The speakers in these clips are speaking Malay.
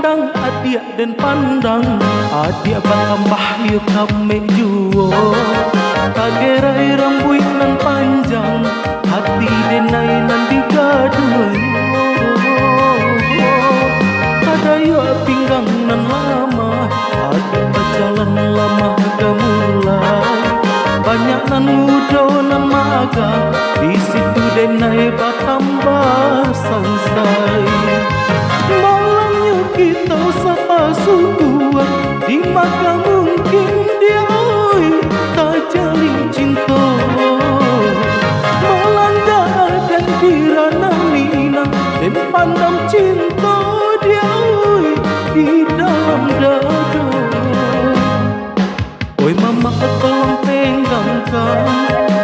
pandang adik dan pandang adik bertambah yuk kami juo kagerai rambut nan panjang hati denai nan digaduh ada yuk pinggang nan lama adik berjalan lama gemulai banyak nan muda nan maga di situ denai bertambah sansai malangnya kita sapasukuan di maka mungkin dia oi tak jalin cinta melanda dan dirana Minang dan pandang cinta dia oi di dalam dada. Oi mama tolong tenggangkan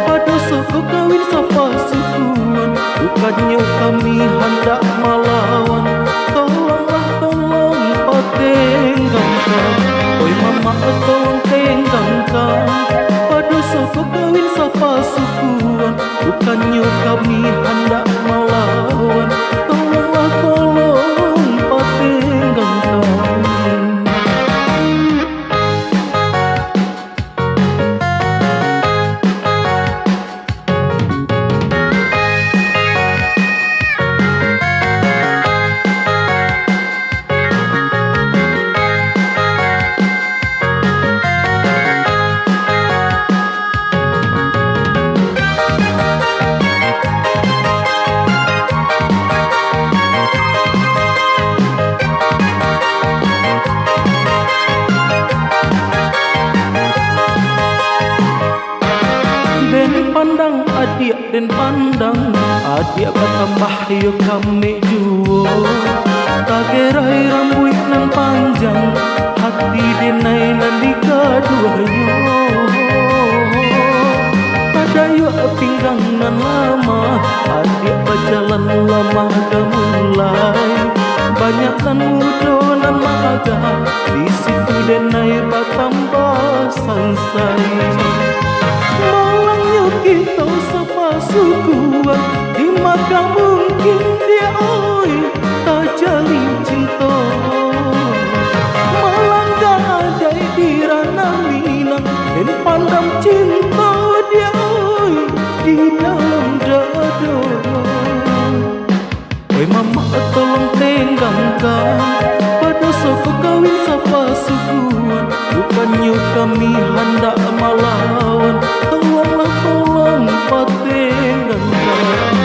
pada suku kawin sapasukuan bukannya kami hendak melawan tolonglah tolong tenggangkan. Oi mama tolong tenggangkan pada suku kawin sapasukuan bukannya kami hendak melawan tolonglah tolong tenggangkan. Pandang adik dan pandang adik bertambah yuk kami juo kagerai rambut nan panjang hati denai nan digaduh ada yuk pinggang nan lama adik berjalan lama gemulai banyak nan muda nan maga di situ denai bertambah sansai malangnya kita sapasukuan di maka mungkin dia oi tak jalin cinta melangga ada di ranah Minang dan pandang cinta dia oi di dalam dada. Oi mama tolong tenggangkan pada suku kawin sapasukuan bukannya kami hendak melawan tolonglah tolong tenggangkan.